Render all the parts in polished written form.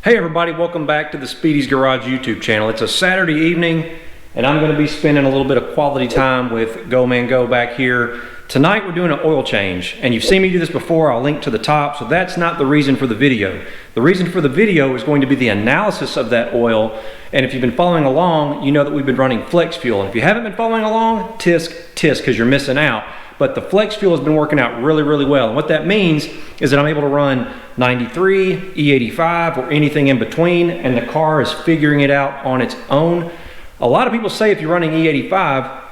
Hey everybody, welcome back to the Speedy's Garage YouTube channel. It's a Saturday evening and I'm going to be spending a little bit of quality time with Go Man Go back here. Tonight we're doing an oil change, and you've seen me do this before. I'll link to the top, so that's not the reason for the video. The reason for the video is going to be the analysis of that oil, and if you've been following along, you know that we've been running flex fuel, and if you haven't been following along, tisk, because you're missing out. But the flex fuel has been working out really, really well. And what that means is that I'm able to run 93, E85, or anything in between, and the car is figuring it out on its own. A lot of people say if you're running E85,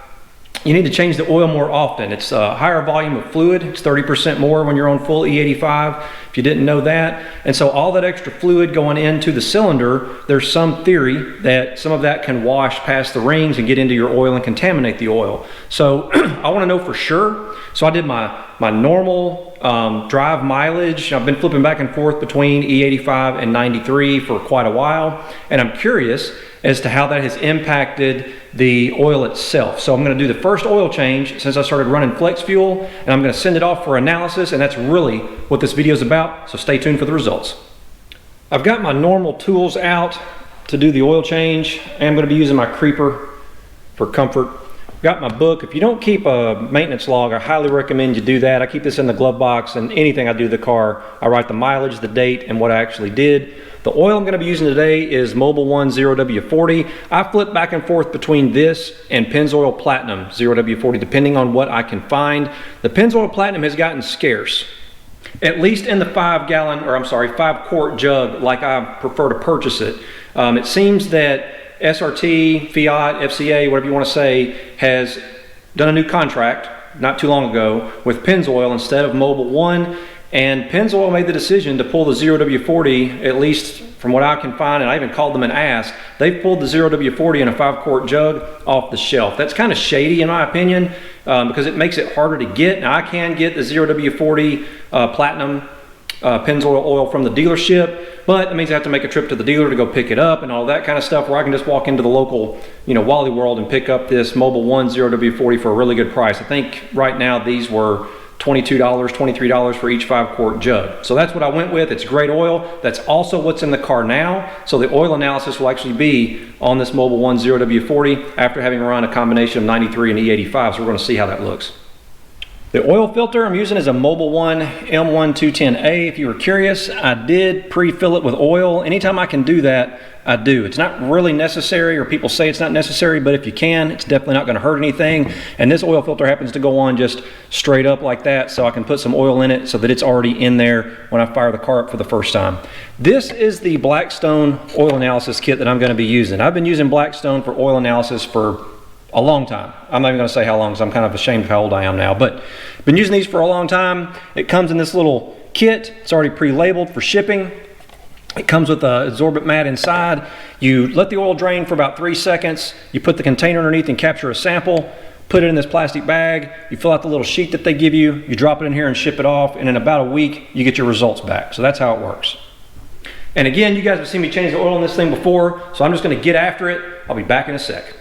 you need to change the oil more often. It's a higher volume of fluid. It's 30% more when you're on full E85, if you didn't know that. And so all that extra fluid going into the cylinder, there's some theory that some of that can wash past the rings and get into your oil and contaminate the oil. So I want to know for sure. So I did my normal drive mileage. I've been flipping back and forth between E85 and 93 for quite a while, and I'm curious as to how that has impacted the oil itself. So I'm going to do the first oil change since I started running flex fuel, and I'm going to send it off for analysis, and that's really what this video is about, so stay tuned for the results. I've got my normal tools out to do the oil change, and I'm going to be using my creeper for comfort. Got my book. If you don't keep a maintenance log, I highly recommend you do that. I keep this in the glove box, and anything I do to the car, I write the mileage, the date, and what I actually did. The oil I'm going to be using today is Mobil 1 0W40. I flip back and forth between this and Pennzoil Platinum 0W40 depending on what I can find. The Pennzoil Platinum has gotten scarce, at least in the 5 quart jug like I prefer to purchase it. It seems that SRT, Fiat, FCA, whatever you want to say, has done a new contract not too long ago with Pennzoil instead of Mobil 1. And Pennzoil made the decision to pull the 0W40, at least from what I can find, and I even called them and asked. They've pulled the 0W40 in a 5 quart jug off the shelf. That's kind of shady in my opinion, because it makes it harder to get. Now I can get the 0W40 Platinum Pennzoil oil from the dealership, but that means I have to make a trip to the dealer to go pick it up and all that kind of stuff, where I can just walk into the local, Wally World and pick up this Mobil 1 0W40 for a really good price. I think right now these were $22, $23 for each 5 quart jug. So that's what I went with. It's great oil. That's also what's in the car now. So the oil analysis will actually be on this Mobil 1 0W40 after having run a combination of 93 and E85. So we're going to see how that looks. The oil filter I'm using is a Mobil 1 M1210A. If you were curious, I did pre-fill it with oil. Anytime I can do that, I do. It's not really necessary, or people say it's not necessary, but if you can, it's definitely not going to hurt anything. And this oil filter happens to go on just straight up like that, so I can put some oil in it so that it's already in there when I fire the car up for the first time. This is the Blackstone oil analysis kit that I'm going to be using. I've been using Blackstone for oil analysis for a long time. I'm not even going to say how long, because I'm kind of ashamed of how old I am now, but been using these for a long time. It comes in this little kit. It's already pre-labeled for shipping. It comes with an absorbent mat inside. You let the oil drain for about 3 seconds. You put the container underneath and capture a sample. Put it in this plastic bag. You fill out the little sheet that they give you. You drop it in here and ship it off. And in about a week, you get your results back. So that's how it works. And again, you guys have seen me change the oil in this thing before, so I'm just going to get after it. I'll be back in a sec.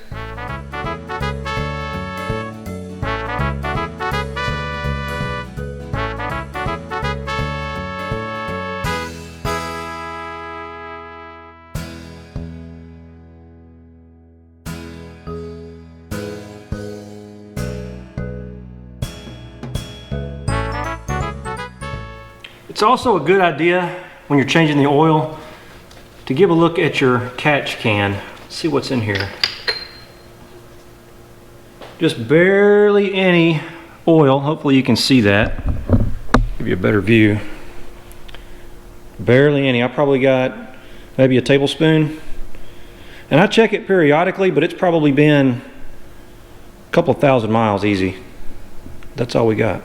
It's also a good idea when you're changing the oil to give a look at your catch can. See what's in here. Just barely any oil. Hopefully you can see that. Give you a better view. Barely any. I probably got maybe a tablespoon. And I check it periodically, but it's probably been a couple thousand miles easy. That's all we got.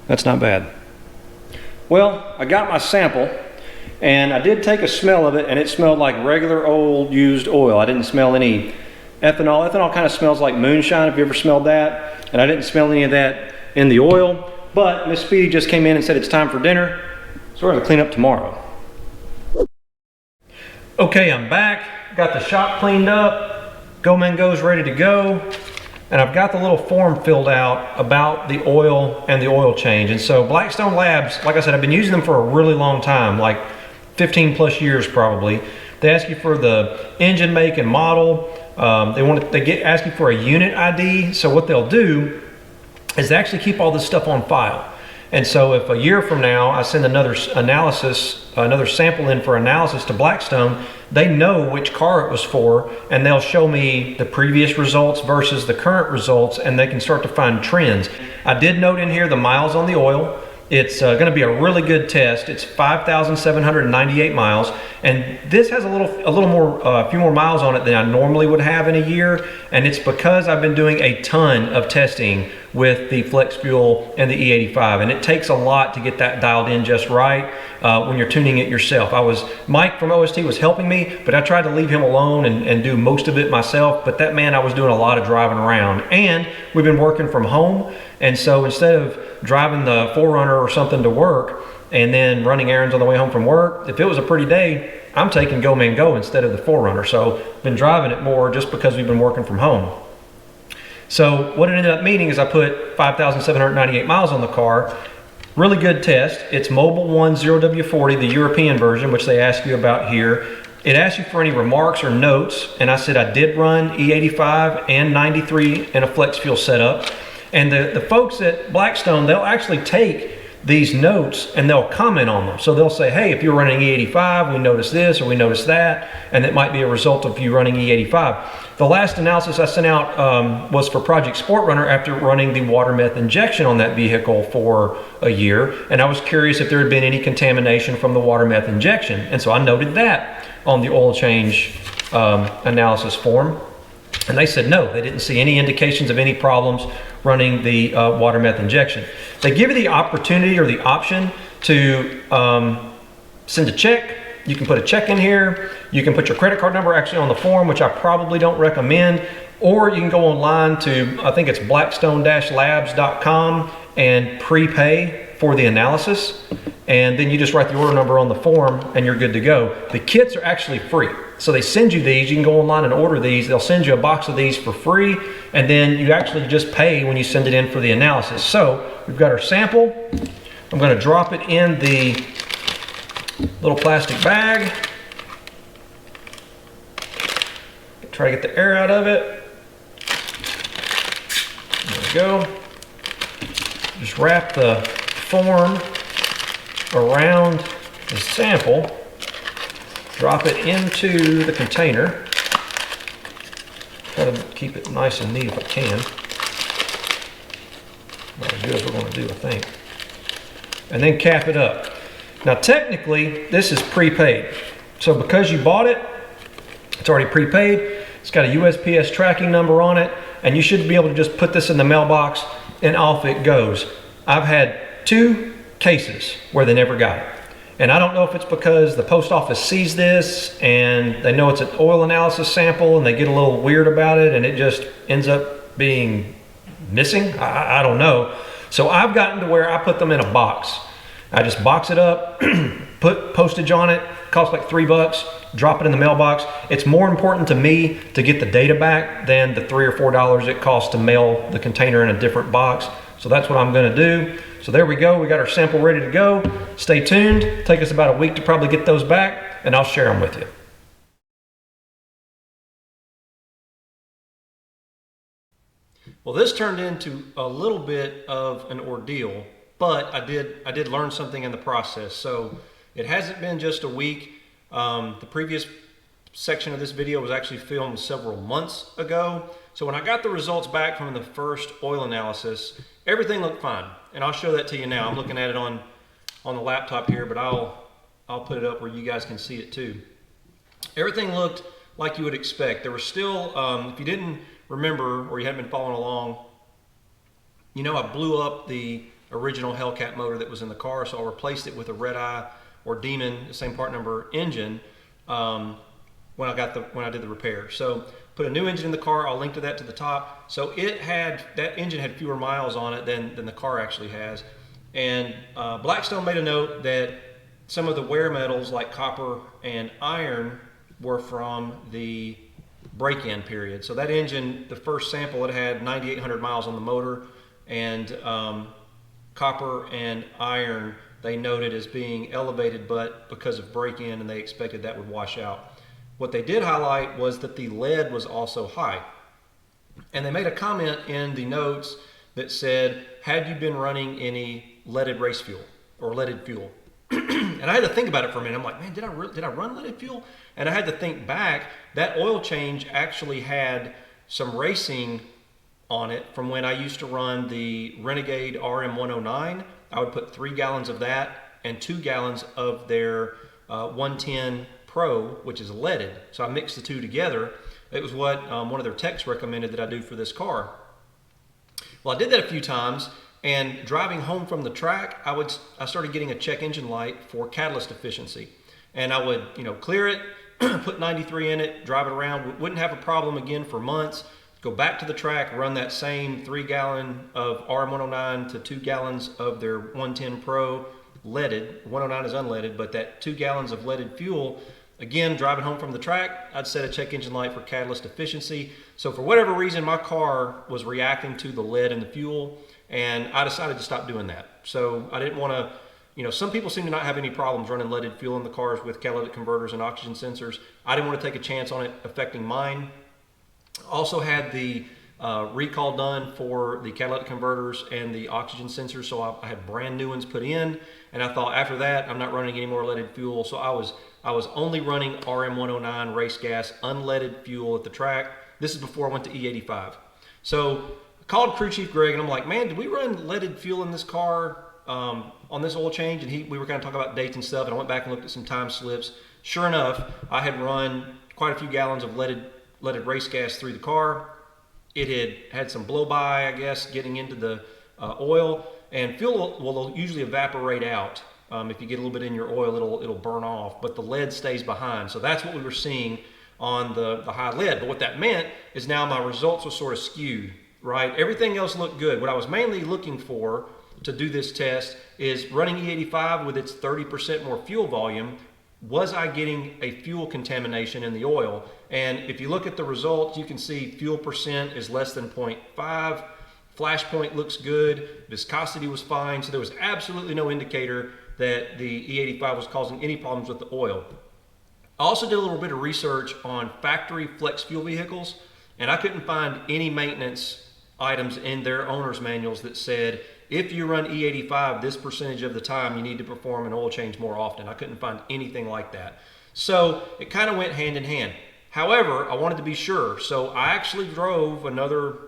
That's not bad. Well, I got my sample, and I did take a smell of it, and it smelled like regular old used oil. I didn't smell any ethanol. Ethanol kind of smells like moonshine, if you ever smelled that, and I didn't smell any of that in the oil. But Miss Speedy just came in and said it's time for dinner, so we're going to clean up tomorrow. Okay, I'm back. Got the shop cleaned up. Go Man Go's ready to go. And I've got the little form filled out about the oil and the oil change. And so Blackstone Labs, like I said, I've been using them for a really long time, like 15 plus years probably. They ask you for the engine make and model. They ask you for a unit ID. So what they'll do is they actually keep all this stuff on file. And so if a year from now I send another sample in for analysis to Blackstone, they know which car it was for, and they'll show me the previous results versus the current results, and they can start to find trends. I did note in here the miles on the oil. It's going to be a really good test. It's 5,798 miles, and this has a few more miles on it than I normally would have in a year, and it's because I've been doing a ton of testing with the flex fuel and the E85, and it takes a lot to get that dialed in just right when you're tuning it yourself. Mike from OST was helping me, but I tried to leave him alone and do most of it myself, but that man, I was doing a lot of driving around, and we've been working from home, and so instead of driving the 4Runner or something to work and then running errands on the way home from work, if it was a pretty day, I'm taking Go Man Go instead of the 4Runner. So I've been driving it more just because we've been working from home. So what it ended up meaning is I put 5,798 miles on the car. Really good test. It's Mobile 1 0W40, the European version, which they ask you about here. It asks you for any remarks or notes, and I said I did run E85 and 93 in a flex fuel setup. And the folks at Blackstone, they'll actually take these notes and they'll comment on them. So they'll say, hey, if you're running E85, we noticed this or we noticed that, and it might be a result of you running E85. The last analysis I sent out was for Project Sport Runner after running the water meth injection on that vehicle for a year, and I was curious if there had been any contamination from the water meth injection, and so I noted that on the oil change analysis form. And they said no, they didn't see any indications of any problems running the water meth injection. They give you the opportunity or the option to send a check. You can put a check in here. You can put your credit card number actually on the form, which I probably don't recommend. Or you can go online to, I think it's blackstone-labs.com and prepay for the analysis. And then you just write the order number on the form and you're good to go. The kits are actually free. So they send you these, you can go online and order these. They'll send you a box of these for free, and then you actually just pay when you send it in for the analysis. So we've got our sample. I'm gonna drop it in the little plastic bag. Try to get the air out of it. There we go. Just wrap the form around the sample. Drop it into the container. Try to keep it nice and neat if I can. About as good as we're going to do, I think. And then cap it up. Now technically, this is prepaid. So because you bought it, it's already prepaid. It's got a USPS tracking number on it, and you should be able to just put this in the mailbox and off it goes. I've had 2 cases where they never got it. And I don't know if it's because the post office sees this and they know it's an oil analysis sample and they get a little weird about it and it just ends up being missing. I don't know. So I've gotten to where I put them in a box. I just box it up, put postage on it, costs like $3, drop it in the mailbox. It's more important to me to get the data back than the $3 or $4 it costs to mail the container in a different box. So that's what I'm gonna do. So there we go, we got our sample ready to go. Stay tuned, take us about a week to probably get those back, and I'll share them with you. Well, this turned into a little bit of an ordeal, but I did learn something in the process. So it hasn't been just a week. The previous section of this video was actually filmed several months ago. So when I got the results back from the first oil analysis, everything looked fine. And I'll show that to you now. I'm looking at it on the laptop here, but I'll put it up where you guys can see it too. Everything looked like you would expect. There was still, if you didn't remember or you hadn't been following along, you know I blew up the original Hellcat motor that was in the car, so I replaced it with a Red Eye or Demon, same part number engine, when I did the repair. So put a new engine in the car. I'll link to that to the top. So that engine had fewer miles on it than the car actually has. And Blackstone made a note that some of the wear metals like copper and iron were from the break-in period. So that engine, the first sample, it had 9,800 miles on the motor, and copper and iron they noted as being elevated, but because of break-in, and they expected that would wash out. What they did highlight was that the lead was also high. And they made a comment in the notes that said, had you been running any leaded race fuel or leaded fuel? And I had to think about it for a minute. I'm like, man, did I run leaded fuel? And I had to think back. That oil change actually had some racing on it from when I used to run the Renegade RM109. I would put 3 gallons of that and 2 gallons of their 110 Pro, which is leaded. So I mixed the two together. It was what one of their techs recommended that I do for this car. Well, I did that a few times, and driving home from the track, I started getting a check engine light for catalyst efficiency. And I would, clear it, put 93 in it, drive it around, wouldn't have a problem again for months. Go back to the track, run that same 3 gallon of RM109 to 2 gallons of their 110 Pro leaded. 109 is unleaded, but that 2 gallons of leaded fuel, again, driving home from the track, I'd set a check engine light for catalyst efficiency. So for whatever reason, my car was reacting to the lead in the fuel, and I decided to stop doing that. So I didn't want to, some people seem to not have any problems running leaded fuel in the cars with catalytic converters and oxygen sensors. I didn't want to take a chance on it affecting mine. Also had the recall done for the catalytic converters and the oxygen sensors, so I had brand new ones put in, and I thought after that I'm not running any more leaded fuel. So I was only running RM109 race gas unleaded fuel at the track. This is before I went to E85. So I called Crew Chief Greg and I'm like, man, did we run leaded fuel in this car on this oil change? And we were kind of talking about dates and stuff, and I went back and looked at some time slips. Sure enough, I had run quite a few gallons of leaded race gas through the car. It had some blow by, I guess, getting into the oil, and fuel will usually evaporate out. If you get a little bit in your oil, it'll burn off, but the lead stays behind. So that's what we were seeing on the high lead. But what that meant is now my results were sort of skewed, right? Everything else looked good. What I was mainly looking for to do this test is running E85 with its 30% more fuel volume. Was I getting a fuel contamination in the oil? And if you look at the results, you can see fuel percent is less than 0.5. Flash point looks good. Viscosity was fine. So there was absolutely no indicator that the E85 was causing any problems with the oil. I also did a little bit of research on factory flex fuel vehicles, and I couldn't find any maintenance items in their owner's manuals that said, if you run E85 this percentage of the time, you need to perform an oil change more often. I couldn't find anything like that. So it kind of went hand in hand. However, I wanted to be sure. So I actually drove another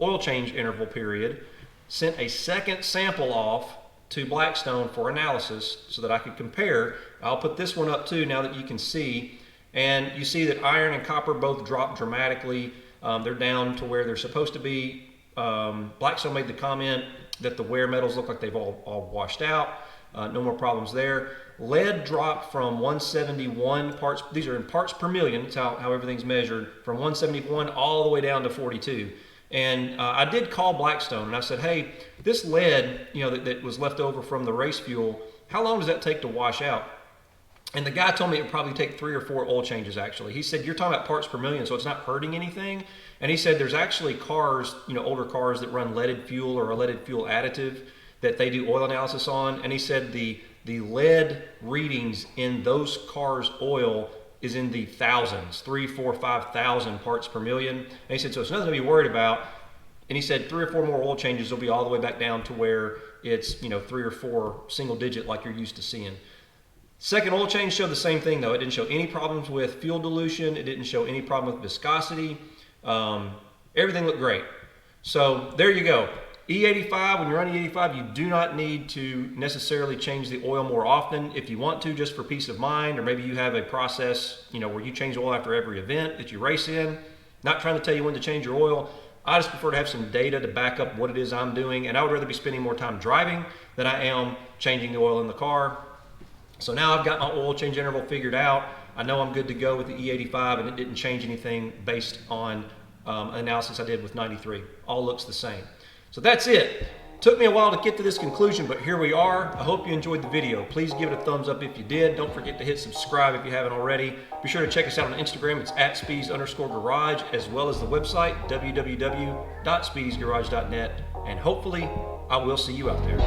oil change interval period, sent a second sample off to Blackstone for analysis so that I could compare. I'll put this one up too now that you can see. And you see that iron and copper both dropped dramatically. They're down to where they're supposed to be. Blackstone made the comment that the wear metals look like they've all washed out. No more problems there. Lead dropped from 171 parts, these are in parts per million, that's how everything's measured, from 171 all the way down to 42. And I did call Blackstone and I said, hey, this lead, that was left over from the race fuel, how long does that take to wash out? And the guy told me it would probably take 3 or 4 oil changes actually. He said, you're talking about parts per million, so it's not hurting anything. And he said there's actually cars, older cars that run leaded fuel or a leaded fuel additive that they do oil analysis on. And he said the lead readings in those cars' oil is in the thousands, 3, 4, 5,000 parts per million. And he said, so it's nothing to be worried about. And he said 3 or 4 more oil changes will be all the way back down to where it's, 3 or 4 single digit like you're used to seeing. Second oil change showed the same thing though. It didn't show any problems with fuel dilution. It didn't show any problem with viscosity. Everything looked great. So there you go. E85, when you're running E85, you do not need to necessarily change the oil more often. If you want to, just for peace of mind, or maybe you have a process, where you change oil after every event that you race in. Not trying to tell you when to change your oil. I just prefer to have some data to back up what it is I'm doing, and I would rather be spending more time driving than I am changing the oil in the car. So now I've got my oil change interval figured out. I know I'm good to go with the E85, and it didn't change anything based on analysis I did with 93. All looks the same. So that's it. Took me a while to get to this conclusion, but here we are. I hope you enjoyed the video. Please give it a thumbs up if you did. Don't forget to hit subscribe if you haven't already. Be sure to check us out on Instagram. It's @speedies_garage, as well as the website, www.speediesgarage.net. And hopefully, I will see you out there.